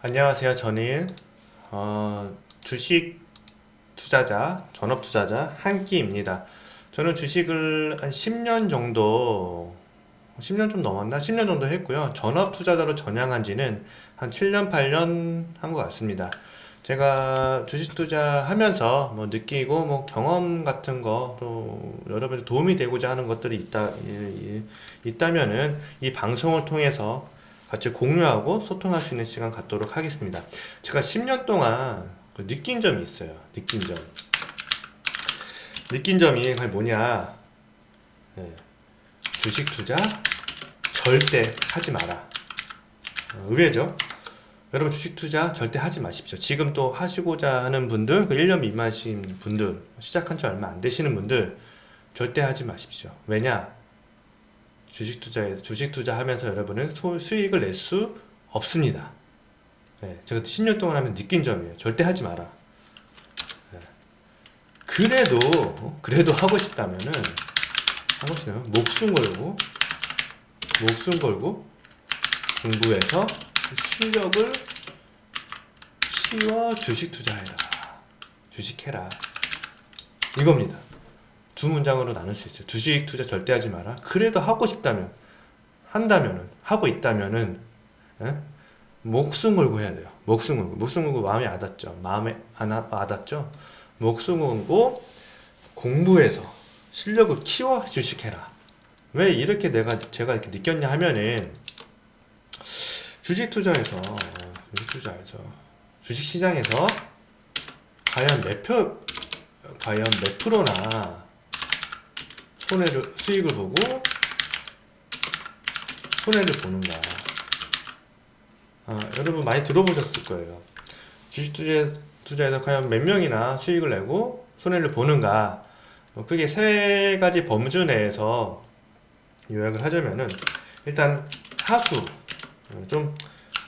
안녕하세요. 저는 주식 투자자, 전업 투자자 한끼입니다. 저는 주식을 한 10년 정도, 10년 좀 넘었나? 10년 정도 했고요. 전업 투자자로 전향한 지는 한 7년, 8년 한 것 같습니다. 제가 주식 투자하면서 뭐 느끼고 뭐 경험 같은 거 또 여러분들 도움이 되고자 하는 것들이 있다면은 이 방송을 통해서 같이 공유하고 소통할 수 있는 시간 갖도록 하겠습니다. 제가 10년 동안 느낀 점이 있어요. 느낀 점. 느낀 점이 뭐냐? 예, 주식 투자 절대 하지 마라. 의외죠? 여러분 주식 투자 절대 하지 마십시오. 지금 또 하시고자 하는 분들, 그 1년 미만이신 분들, 시작한 지 얼마 안 되시는 분들 절대 하지 마십시오. 왜냐? 주식 투자하면서 여러분은 수익을 낼 수 없습니다. 네, 제가 10년 동안 하면 느낀 점이에요. 절대 하지 마라. 네. 그래도 하고 싶다면은 하고 싶으면 목숨 걸고 공부해서 실력을 키워 주식 투자해라. 주식해라. 이겁니다. 두 문장으로 나눌 수 있어요. 주식 투자 절대 하지 마라. 그래도 하고 싶다면, 하고 있다면은, 예? 목숨 걸고 해야 돼요. 목숨 걸고 마음에 와닿죠. 마음에 안 와닿죠. 목숨 걸고 공부해서 실력을 키워 주식해라. 왜 이렇게 제가 이렇게 느꼈냐 하면은, 주식 투자에서, 주식 시장에서 과연 몇 프로나 수익을 보고 손해를 보는가. 여러분 많이 들어보셨을 거예요. 주식 투자에서 과연 몇 명이나 수익을 내고 손해를 보는가. 그게 세 가지 범주 내에서 요약을 하자면은, 일단 하수, 좀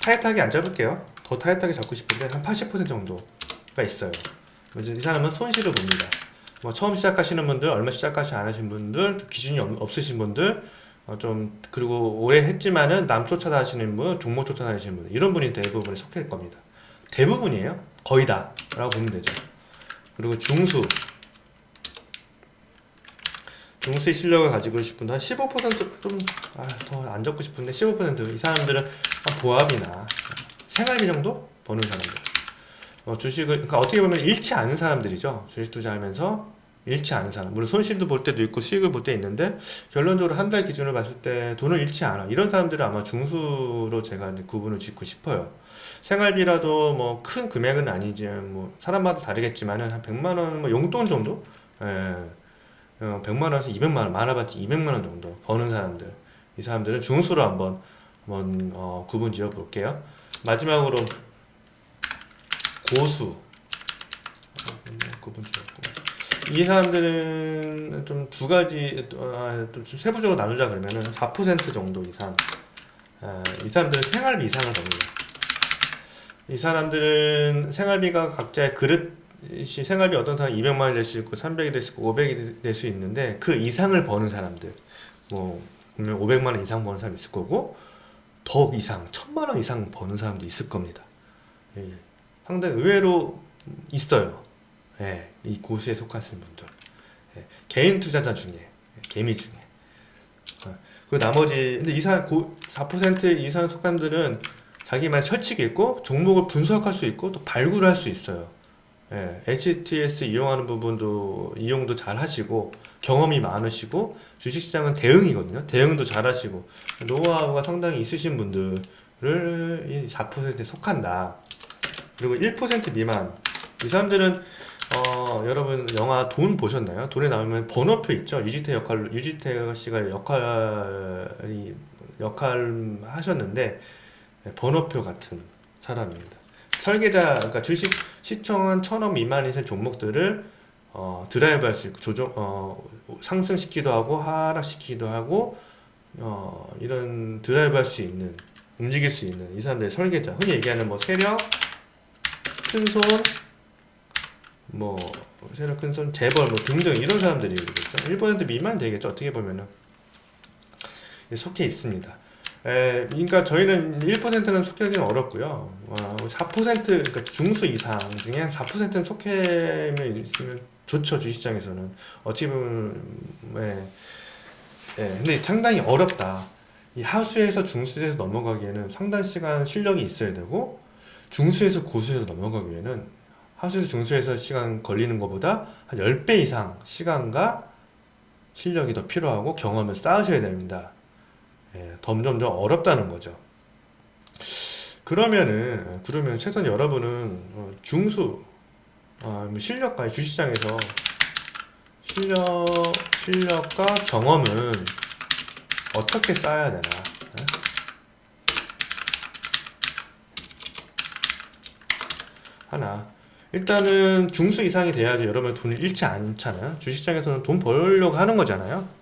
타이트하게 안 잡을게요. 더 타이트하게 잡고 싶은데 한 80% 정도가 있어요. 이 사람은 손실을 봅니다. 뭐 처음 시작하시는 분들, 얼마 시작하시 안 하신 분들, 기준이 없으신 분들, 그리고 오래 했지만은 남 쫓아다니시는 분, 종목 쫓아다니시는 분, 이런 분이 대부분에 속할 겁니다. 대부분이에요. 거의 다 라고 보면 되죠. 그리고 중수의 실력을 가지고 싶은 분들 한 15%, 더 안 적고 싶은데 15%, 이 사람들은 보합이나 생활비 정도 버는 사람들. 그러니까 어떻게 보면 잃지 않은 사람들이죠. 주식 투자하면서 잃지 않은 사람. 물론 손실도 볼 때도 있고 수익을 볼 때 있는데, 결론적으로 한 달 기준으로 봤을 때 돈을 잃지 않아. 이런 사람들은 아마 중수로 제가 구분을 짓고 싶어요. 생활비라도 뭐 큰 금액은 아니지, 뭐 사람마다 다르겠지만은 한 100만 원, 뭐 용돈 정도? 예. 100만 원에서 200만 원, 많아봤자 200만 원 정도 버는 사람들. 이 사람들은 중수로 한번 구분 지어 볼게요. 마지막으로 고수. 구분 지었고. 이 사람들은 좀 두 가지, 좀 세부적으로 나누자 그러면은 4% 정도 이상. 이 사람들은 생활비 이상을 버립니다. 이 사람들은 생활비가 각자의 생활비 어떤 사람 200만 원 낼 수 있고 300이 될 수 있고 500이 될 수 있는데, 그 이상을 버는 사람들, 뭐 보면 500만 원 이상 버는 사람 있을 거고, 더 이상 1000만 원 이상 버는 사람도 있을 겁니다. 예, 상당히 의외로 있어요. 예, 이 고수에 속하시는 분들, 개인 투자자 중에, 개미 중에. 그 나머지, 근데 4% 이상 속한 분들은 자기만 철칙이 있고 종목을 분석할 수 있고 또 발굴할 수 있어요. HTS 이용도 잘 하시고 경험이 많으시고, 주식시장은 대응이거든요. 대응도 잘 하시고 노하우가 상당히 있으신 분들을 이 4%에 속한다. 그리고 1% 미만, 이 사람들은 여러분 영화 돈 보셨나요? 돈에 나오면 번호표 있죠. 유지태 씨가 역할 하셨는데, 번호표 같은 사람입니다. 그러니까 주식 시총은 1000억 미만인 종목들을 드라이브 할 수 있고, 상승시키기도 하고 하락시키기도 하고, 이런 드라이브 할 수 있는, 움직일 수 있는 이 사람들의 설계자. 흔히 얘기하는 뭐 큰손, 큰손, 재벌 등등 이런 사람들이 되겠죠. 1% 미만 되겠죠. 어떻게 보면은 속해 있습니다. 그러니까 저희는 1%는 속하기는 어렵고요. 4% 그러니까 중수 이상 중에 4%는 속해면 있으면 좋죠, 주식시장에서는. 어찌 보면 근데 상당히 어렵다. 이 하수에서 중수에서 넘어가기에는 상당 시간 실력이 있어야 되고, 중수에서 고수에서 넘어가기 위해는 하수에서 중수에서 시간 걸리는 것보다 한 10배 이상 시간과 실력이 더 필요하고 경험을 쌓으셔야 됩니다. 점점점 어렵다는 거죠. 그러면 최소한 여러분은 중수 뭐 실력과 주식시장에서 실력과 경험은 어떻게 쌓아야 되나? 하나. 일단은 중수 이상이 돼야지 여러분 돈을 잃지 않잖아요. 주식시장에서는 돈 벌려고 하는 거잖아요.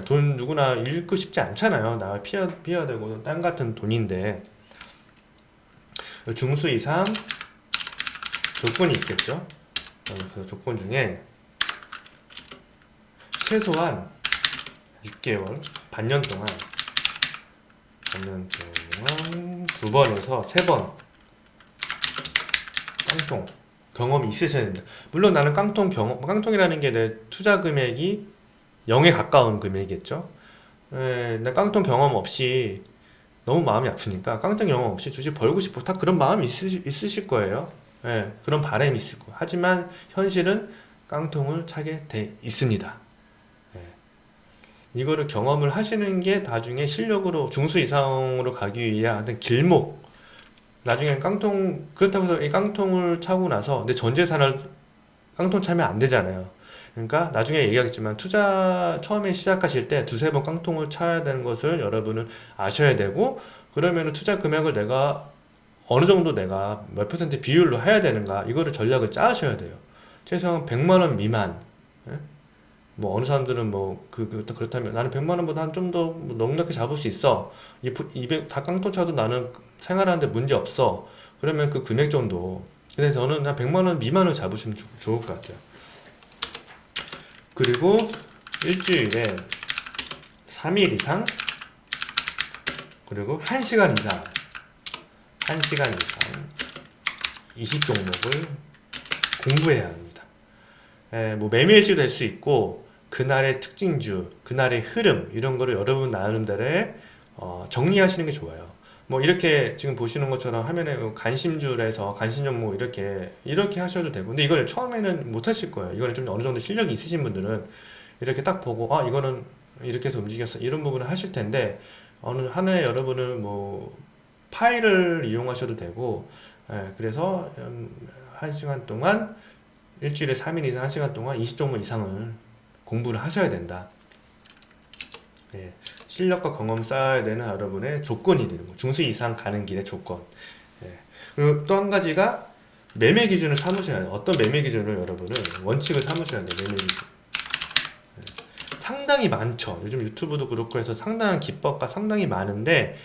돈 누구나 잃고 싶지 않잖아요. 나 피해야 되고 땅 같은 돈인데 중수 이상 조건이 있겠죠. 그 조건 중에 최소한 6개월, 반년 동안 두 번에서 세 번 깡통 경험이 있으셔야 됩니다. 물론 나는 깡통이라는 게 내 투자 금액이 0에 가까운 금액이겠죠. 나 깡통 경험 없이 너무 마음이 아프니까 깡통 경험 없이 주식 벌고 싶어. 다 그런 마음이 있으실 거예요. 그런 바람이 있을 거예요. 하지만 현실은 깡통을 차게 돼 있습니다. 이거를 경험을 하시는 게 나중에 실력으로 중수 이상으로 가기 위한 길목. 나중에 그렇다고 해서 이 깡통을 차고 나서 내 전 재산을 깡통 차면 안 되잖아요. 그러니까 나중에 얘기하겠지만 투자 처음에 시작하실 때 두세 번 깡통을 차야 되는 것을 여러분은 아셔야 되고, 그러면은 투자 금액을 내가 어느 정도 내가 몇 퍼센트 비율로 해야 되는가, 이거를 전략을 짜셔야 돼요. 최소한 100만 원 미만. 예? 뭐 어느 사람들은 그렇다면 나는 100만 원보다 한 좀 더 넉넉히 잡을 수 있어. 200 다 깡통 차도 나는 생활하는데 문제 없어. 그러면 그 금액 정도. 근데 저는 한 100만 원 미만을 잡으시면 좋을 것 같아요. 그리고 일주일에 3일 이상, 그리고 1시간 이상 20종목을 공부해야 합니다. 뭐 매매일주 될 수 있고, 그날의 특징주, 그날의 흐름, 이런 거를 여러분 나름대로 정리하시는 게 좋아요. 뭐 이렇게 지금 보시는 것처럼 화면에 관심주에서 관심 종목 이렇게 하셔도 되고, 근데 이걸 처음에는 못 하실 거예요. 이거는 좀 어느 정도 실력이 있으신 분들은 이렇게 딱 보고 이거는 이렇게 해서 움직였어, 이런 부분을 하실 텐데, 어느 하나에 여러분은 뭐 파일을 이용하셔도 되고, 그래서 1시간 동안, 일주일에 3일 이상 1시간 동안 20종목 이상을 공부를 하셔야 된다. 실력과 경험 쌓아야 되는 여러분의 조건이 되는 거. 중수 이상 가는 길의 조건. 그리고 또 한 가지가 매매 기준을 삼으셔야 돼요. 어떤 매매 기준을 여러분은 원칙을 삼으셔야 돼요. 매매 기준. 상당히 많죠. 요즘 유튜브도 그렇고 해서 상당한 기법과 상당히 많은데,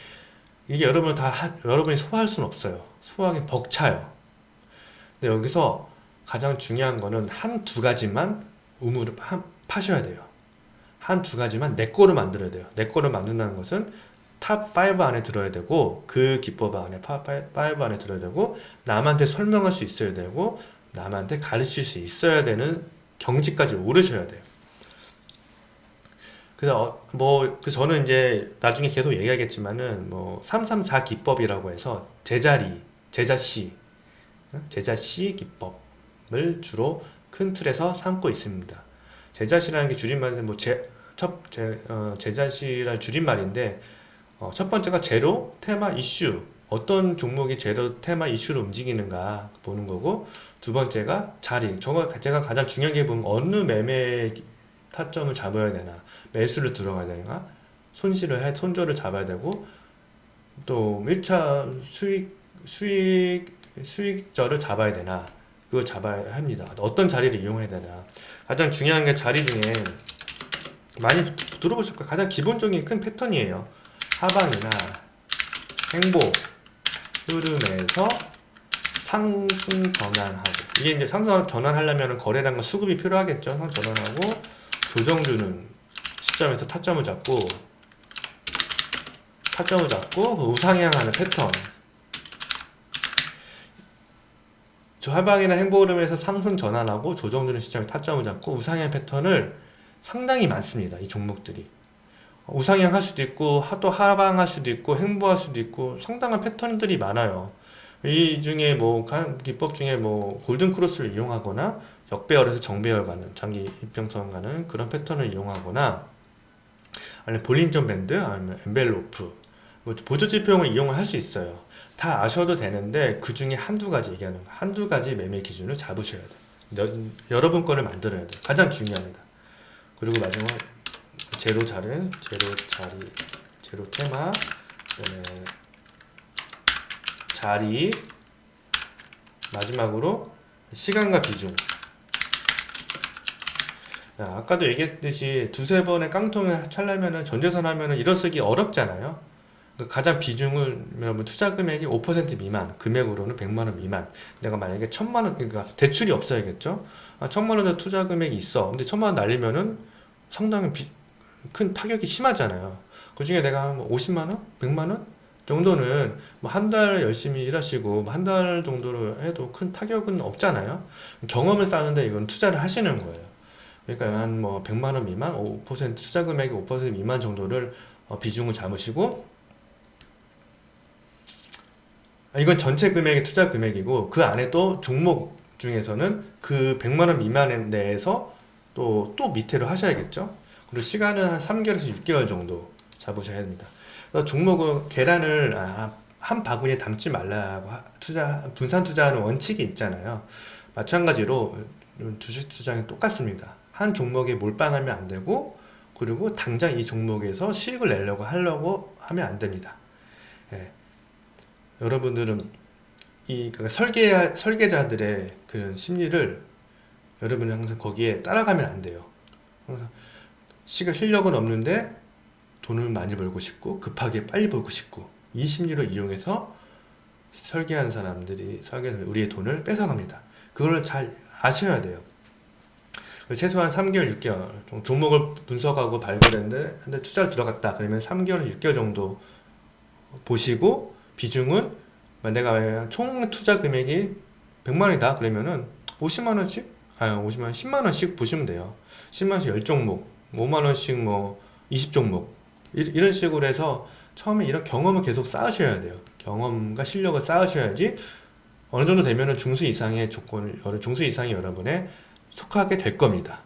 이게 여러분이 소화할 수는 없어요. 소화하기 벅차요. 근데 여기서 가장 중요한 거는 한 두 가지만 파셔야 돼요. 한 두 가지만 내 거로 만들어야 돼요. 내 거로 만든다는 것은 탑 5 안에 들어야 되고, 그 기법 안에 탑 5 안에 들어야 되고, 남한테 설명할 수 있어야 되고, 남한테 가르칠 수 있어야 되는 경지까지 오르셔야 돼요. 그래서 저는 이제 나중에 계속 얘기하겠지만은 334 기법이라고 해서 제자 C 기법을 주로 큰 틀에서 삼고 있습니다. 제자시라는 게 줄임말인데 제자시라는 줄임말인데, 첫 번째가 제로, 테마, 이슈. 어떤 종목이 제로, 테마, 이슈로 움직이는가 보는 거고, 두 번째가 자리. 제가 가장 중요한 게 보면 어느 매매 타점을 잡아야 되나, 매수를 들어가야 되나, 손절을 잡아야 되고, 또 1차 수익절을 잡아야 되나, 그걸 잡아야 합니다. 어떤 자리를 이용해야 되나. 가장 중요한 게 자리 중에 많이 들어보실 거예요. 가장 기본적인 큰 패턴이에요. 하방이나 행보 흐름에서 상승 전환하고, 이게 이제 상승 전환하려면 거래량과 수급이 필요하겠죠. 상승 전환하고 조정 주는 시점에서 타점을 잡고, 타점을 잡고 그 우상향하는 패턴. 하방이나 행보 흐름에서 상승 전환하고 조정되는 시점에 타점을 잡고 우상향 패턴을 상당히 많습니다. 이 종목들이. 우상향 할 수도 있고 또 하방할 수도 있고 행보할 수도 있고 상당한 패턴들이 많아요. 이 중에 뭐 기법 중에 뭐 골든 크로스를 이용하거나 역배열에서 정배열 가는 장기 이평선 가는 그런 패턴을 이용하거나 아니면 볼린전 밴드 아니면 엔벨로프 뭐 보조 지표형을 이용을 할 수 있어요. 다 아셔도 되는데 그 중에 한두 가지 얘기하는 거 한두 가지 매매 기준을 잡으셔야 돼요. 여러분 거를 만들어야 돼요. 가장 중요합니다. 그리고 마지막 제로 자리, 제로 테마, 그다음에 자리, 마지막으로 시간과 비중. 아까도 얘기했듯이 두세 번의 깡통을 차려면은 전재산 하면은 일어서기 어렵잖아요. 가장 비중을 여러분 투자 금액이 5% 미만, 금액으로는 100만 원 미만. 내가 만약에 1000만 원, 그러니까 대출이 없어야겠죠. 1000만 원의 투자 금액이 있어. 근데 1000만 원 날리면은 상당히 큰 타격이 심하잖아요. 그 중에 내가 뭐 50만 원, 100만 원 정도는 뭐 한 달 열심히 일하시고 한 달 정도로 해도 큰 타격은 없잖아요. 경험을 쌓는데 이건 투자를 하시는 거예요. 그러니까 한 뭐 100만 원 미만, 5% 투자 금액이 5% 미만 정도를 비중을 잡으시고, 이건 전체 금액의 투자 금액이고 그 안에 또 종목 중에서는 그 100만 원 미만 내에서 또 밑으로 하셔야겠죠. 그리고 시간은 한 3개월에서 6개월 정도 잡으셔야 됩니다. 그래서 종목은 계란을 한 바구니에 담지 말라고 분산 투자하는 원칙이 있잖아요. 마찬가지로 주식 투자는 똑같습니다. 한 종목에 몰빵하면 안 되고, 그리고 당장 이 종목에서 수익을 내려고 하려고 하면 안 됩니다. 예. 여러분들은 그러니까 설계자들의 그런 심리를 여러분은 항상 거기에 따라가면 안 돼요. 실력은 없는데 돈을 많이 벌고 싶고 급하게 빨리 벌고 싶고 이 심리를 이용해서 설계하는 사람들이 우리의 돈을 뺏어갑니다. 그걸 잘 아셔야 돼요. 최소한 3개월, 6개월 종목을 분석하고 발굴했는데 투자를 들어갔다 그러면 3개월, 6개월 정도 보시고, 비중은 내가 총 투자 금액이 100만 원이다 그러면은 50만 원씩 10만 원씩 보시면 돼요. 10만 원씩 10종목, 5만 원씩 뭐 20종목 이런 식으로 해서 처음에 이런 경험을 계속 쌓으셔야 돼요. 경험과 실력을 쌓으셔야지 어느 정도 되면은 중수 이상의 여러분의 속하게 될 겁니다.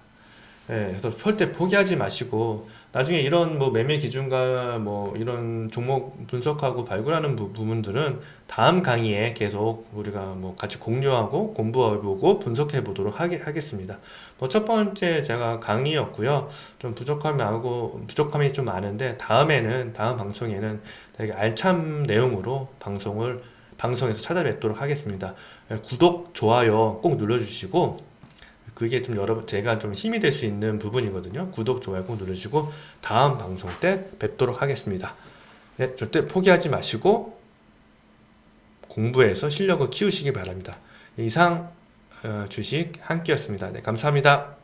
예, 그래서 절대 포기하지 마시고 나중에 이런 뭐 매매 기준과 뭐 이런 종목 분석하고 발굴하는 부분들은 다음 강의에 계속 우리가 뭐 같이 공유하고 공부해보고 분석해보도록 하겠습니다. 뭐 첫 번째 제가 강의였고요. 좀 부족함이 좀 많은데 다음 방송에는 되게 알찬 내용으로 방송에서 찾아뵙도록 하겠습니다. 예, 구독, 좋아요 꼭 눌러주시고, 그게 좀 제가 좀 힘이 될 수 있는 부분이거든요. 구독, 좋아요 꼭 누르시고 다음 방송 때 뵙도록 하겠습니다. 네, 절대 포기하지 마시고 공부해서 실력을 키우시기 바랍니다. 이상 주식 한 끼였습니다. 네, 감사합니다.